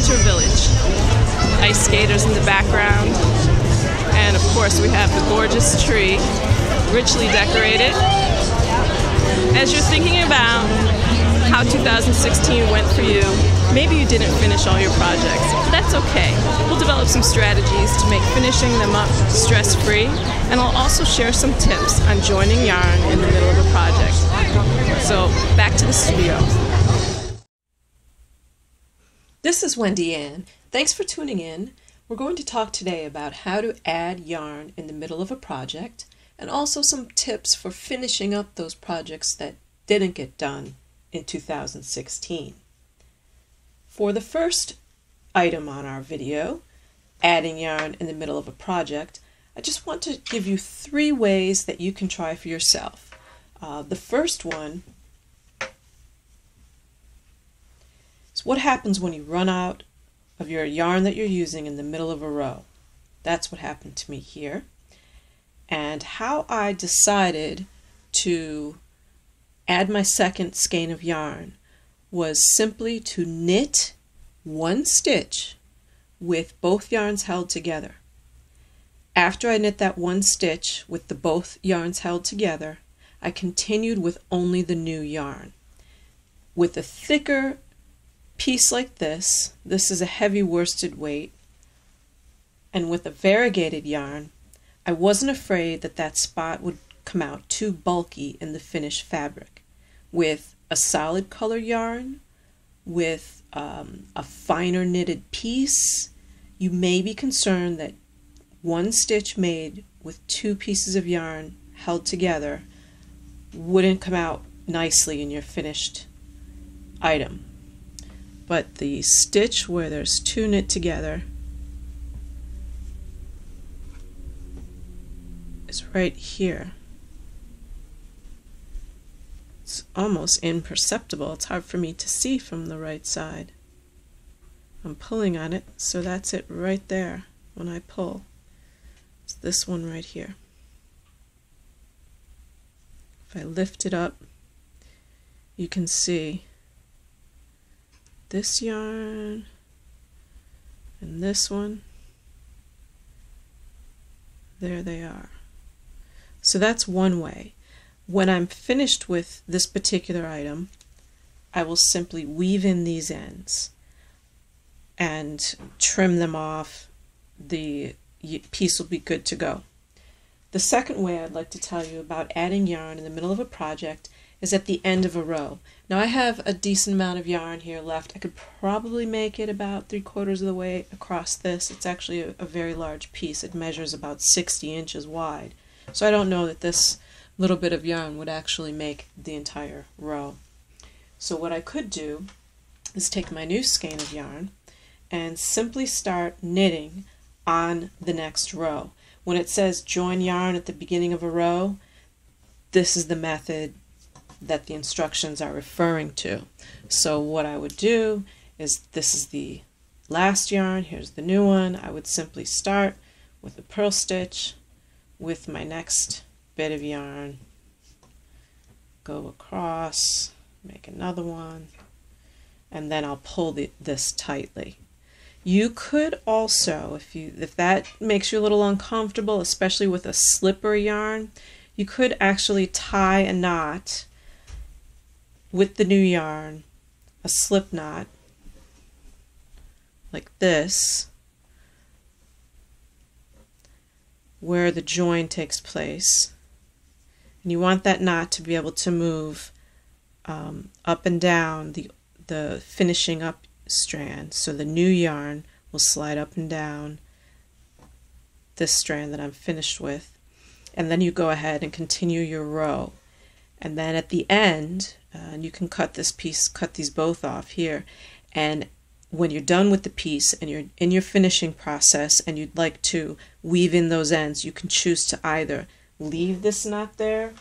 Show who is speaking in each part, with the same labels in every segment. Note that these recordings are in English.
Speaker 1: Winter Village. Ice skaters in the background. And of course we have the gorgeous tree, richly decorated. As you're thinking about how 2016 went for you, maybe you didn't finish all your projects. That's okay. We'll develop some strategies to make finishing them up stress-free, and I'll also share some tips on joining yarn in the middle of a project. So back to the studio. This is Wendy Ann. Thanks for tuning in. We're going to talk today about how to add yarn in the middle of a project, and also some tips for finishing up those projects that didn't get done in 2016. For the first item on our video, adding yarn in the middle of a project, I just want to give you 3 ways that you can try for yourself. The first one is what happens when you run out of your yarn that you're using in the middle of a row. That's what happened to me here. And how I decided to add my second skein of yarn was simply to knit 1 stitch with both yarns held together. After I knit that 1 stitch with the both yarns held together, I continued with only the new yarn. With a thicker piece like this is a heavy worsted weight, and with a variegated yarn, I wasn't afraid that that spot would come out too bulky in the finished fabric. With a solid color yarn, with a finer knitted piece, you may be concerned that 1 stitch made with 2 pieces of yarn held together wouldn't come out nicely in your finished item. But the stitch where there's 2 knit together is right here. It's almost imperceptible. It's hard for me to see from the right side. I'm pulling on it, so that's it right there when I pull. It's this one right here. If I lift it up, you can see this yarn and this one. There they are. So that's one way. When I'm finished with this particular item, I will simply weave in these ends and trim them off. The piece will be good to go. The second way I'd like to tell you about adding yarn in the middle of a project is at the end of a row. Now I have a decent amount of yarn here left. I could probably make it about 3/4 of the way across this. It's actually a very large piece. It measures about 60 inches wide. So I don't know that this little bit of yarn would actually make the entire row. So what I could do is take my new skein of yarn and simply start knitting on the next row. When it says join yarn at the beginning of a row, this is the method that the instructions are referring to. So what I would do is, this is the last yarn, here's the new one. I would simply start with a purl stitch with my next bit of yarn, go across, make another one, and then I'll pull this tightly. You could also, if that makes you a little uncomfortable, especially with a slippery yarn, you could actually tie a knot with the new yarn, a slip knot like this, where the join takes place. And you want that knot to be able to move up and down the finishing up strand. So the new yarn will slide up and down this strand that I'm finished with. And then you go ahead and continue your row. And then at the end, you can cut this piece, cut these both off here. And when you're done with the piece and you're in your finishing process and you'd like to weave in those ends, you can choose to either leave this knot there,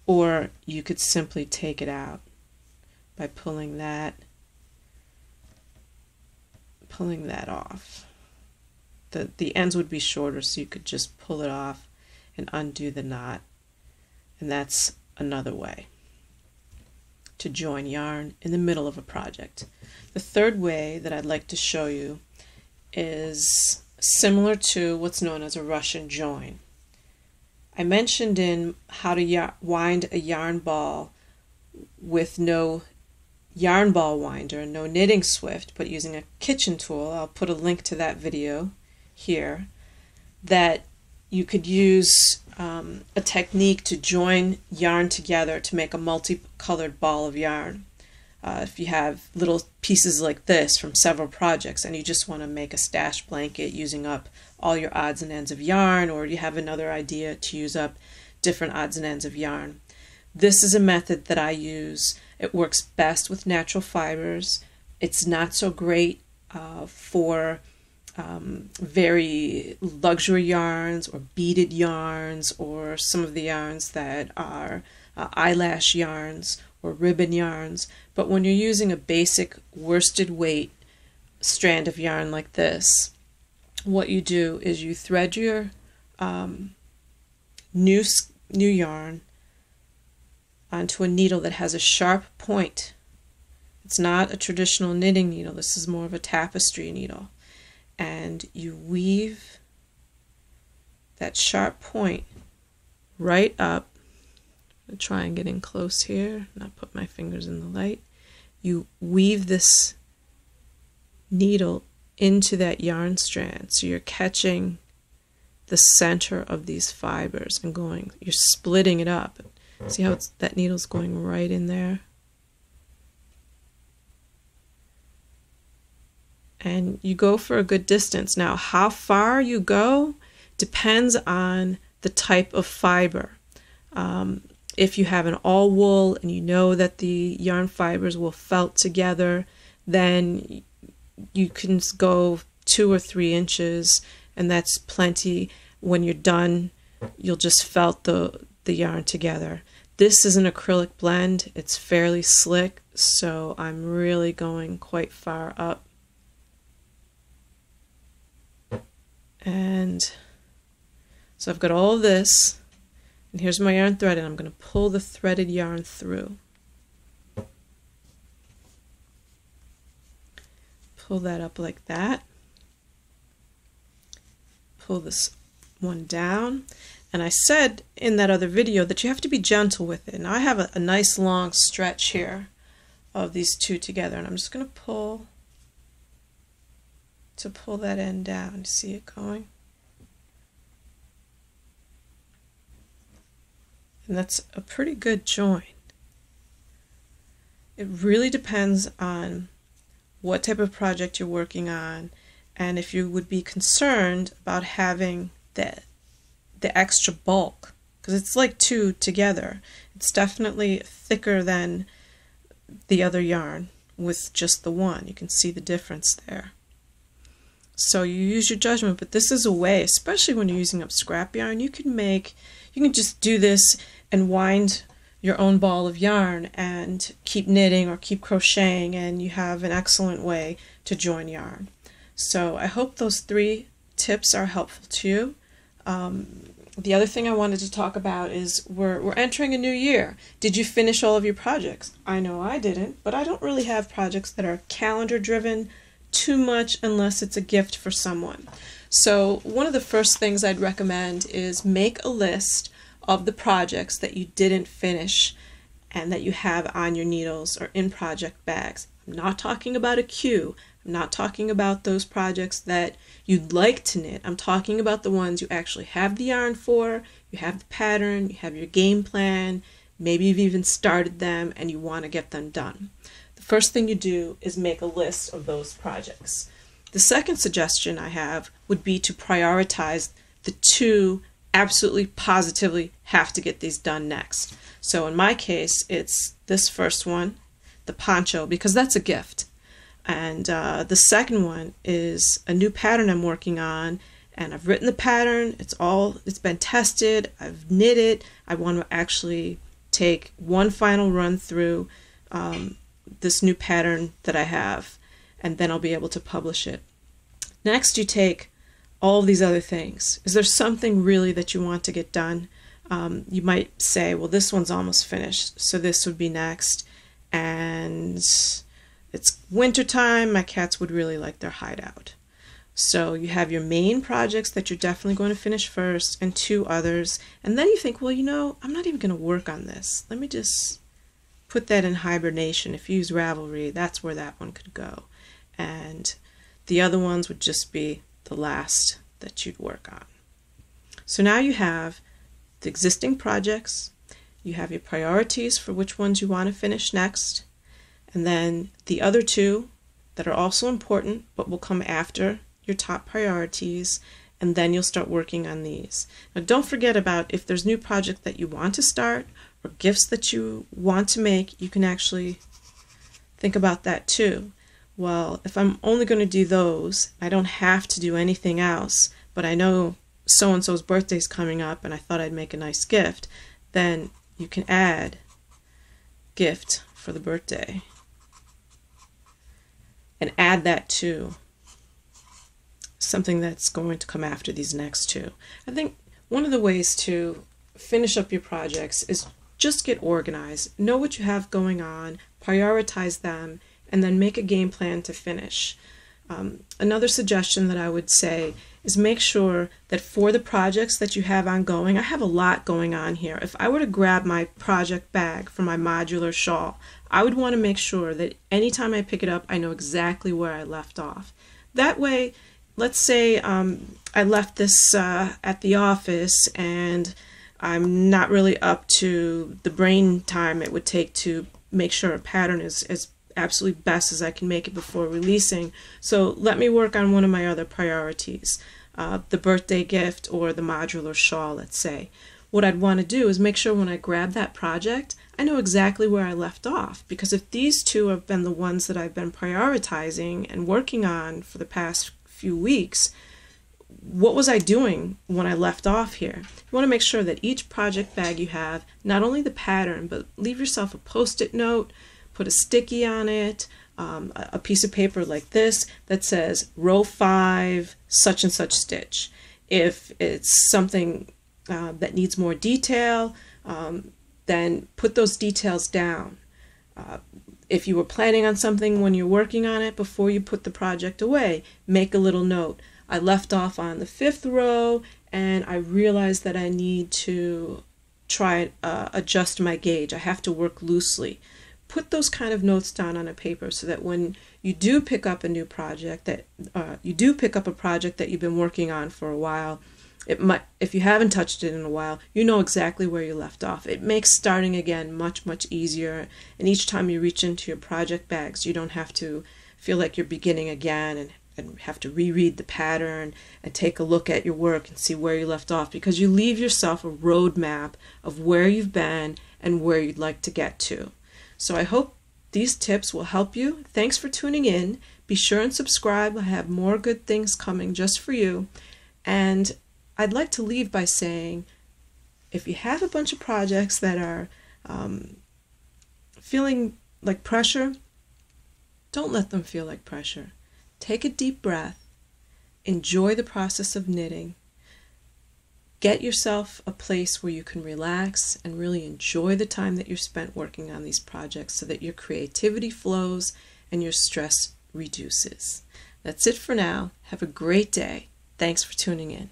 Speaker 1: or you could simply take it out by pulling that off. The ends would be shorter, so you could just pull it off and undo the knot, and that's another way. to join yarn in the middle of a project. The third way that I'd like to show you is similar to what's known as a Russian join. I mentioned in how to wind a yarn ball with no yarn ball winder, no knitting swift, but using a kitchen tool. I'll put a link to that video here, that you could use a technique to join yarn together to make a multicolored ball of yarn. If you have little pieces like this from several projects and you just want to make a stash blanket using up all your odds and ends of yarn, or you have another idea to use up different odds and ends of yarn, this is a method that I use. It works best with natural fibers. It's not so great for very luxury yarns or beaded yarns, or some of the yarns that are eyelash yarns or ribbon yarns. But when you're using a basic worsted weight strand of yarn like this, what you do is you thread your new yarn onto a needle that has a sharp point. It's not a traditional knitting needle. This is more of a tapestry needle. And you weave that sharp point right up. I'm going to try and get in close here, not put my fingers in the light. You weave this needle into that yarn strand, so you're catching the center of these fibers and you're splitting it up. See how that needle's going right in there? And you go for a good distance. Now, how far you go depends on the type of fiber. If you have an all wool and you know that the yarn fibers will felt together, then you can go 2 or 3 inches, and that's plenty. When you're done, you'll just felt the yarn together. This is an acrylic blend. It's fairly slick, so I'm really going quite far up. And so I've got all of this, and here's my yarn thread, and I'm going to pull the threaded yarn through. Pull that up like that. Pull this one down. And I said in that other video that you have to be gentle with it. Now I have a nice long stretch here of these two together, and I'm just going to pull that end down. See it going? And that's a pretty good join. It really depends on what type of project you're working on, and if you would be concerned about having the extra bulk, because it's like 2 together. It's definitely thicker than the other yarn with just the one. You can see the difference there. So you use your judgment, but this is a way, especially when you're using up scrap yarn, you can just do this and wind your own ball of yarn and keep knitting or keep crocheting, and you have an excellent way to join yarn. So I hope those 3 tips are helpful to you. The other thing I wanted to talk about is we're entering a new year. Did you finish all of your projects? I know I didn't, but I don't really have projects that are calendar driven too much unless it's a gift for someone. So one of the first things I'd recommend is make a list of the projects that you didn't finish and that you have on your needles or in project bags. I'm not talking about a queue. I'm not talking about those projects that you'd like to knit. I'm talking about the ones you actually have the yarn for, you have the pattern, you have your game plan, maybe you've even started them and you want to get them done. The first thing you do is make a list of those projects. The second suggestion I have would be to prioritize the 2 absolutely positively have to get these done next. So in my case, it's this first one, the poncho, because that's a gift. And the second one is a new pattern I'm working on, and I've written the pattern. It's been tested. I've knit it. I want to actually take one final run through this new pattern that I have, and then I'll be able to publish it. Next, you take all of these other things. Is there something really that you want to get done? You might say, well, this one's almost finished, so this would be next. and it's winter time. My cats would really like their hideout. So you have your main projects that you're definitely going to finish first and 2 others, and then you think, well, you know, I'm not even going to work on this. Let me just put that in hibernation. If you use Ravelry, that's where that one could go. And the other ones would just be the last that you'd work on. So now you have the existing projects, you have your priorities for which ones you want to finish next, and then the other 2 that are also important but will come after your top priorities, and then you'll start working on these. Now don't forget about if there's new project that you want to start or gifts that you want to make, you can actually think about that too. Well, if I'm only going to do those, I don't have to do anything else, but I know so-and-so's birthday's coming up and I thought I'd make a nice gift, then you can add gift for the birthday and add that to something that's going to come after these next 2. I think one of the ways to finish up your projects is just get organized, know what you have going on, prioritize them, and then make a game plan to finish. Another suggestion that I would say is make sure that for the projects that you have ongoing, I have a lot going on here. If I were to grab my project bag for my modular shawl, I would want to make sure that anytime I pick it up, I know exactly where I left off. That way, let's say I left this at the office and I'm not really up to the brain time it would take to make sure a pattern is as absolutely best as I can make it before releasing. So let me work on one of my other priorities, the birthday gift or the modular shawl, let's say. What I'd want to do is make sure when I grab that project, I know exactly where I left off, because if these 2 have been the ones that I've been prioritizing and working on for the past few weeks, what was I doing when I left off here? You want to make sure that each project bag you have, not only the pattern, but leave yourself a post-it note, put a sticky on it, a piece of paper like this that says row 5, such and such stitch. If it's something that needs more detail, then put those details down. If you were planning on something when you're working on it, before you put the project away, make a little note. I left off on the 5th row and I realized that I need to try adjust my gauge. I have to work loosely. Put those kind of notes down on a paper so that when you do pick up a new project, that you do pick up a project that you've been working on for a while, it might, if you haven't touched it in a while, you know exactly where you left off. It makes starting again much easier, and each time you reach into your project bags, you don't have to feel like you're beginning again and have to reread the pattern and take a look at your work and see where you left off, because you leave yourself a roadmap of where you've been and where you'd like to get to. So I hope these tips will help you. Thanks for tuning in. Be sure and subscribe. I have more good things coming just for you. And I'd like to leave by saying, if you have a bunch of projects that are feeling like pressure, don't let them feel like pressure. Take a deep breath. Enjoy the process of knitting. Get yourself a place where you can relax and really enjoy the time that you're spent working on these projects so that your creativity flows and your stress reduces. That's it for now. Have a great day. Thanks for tuning in.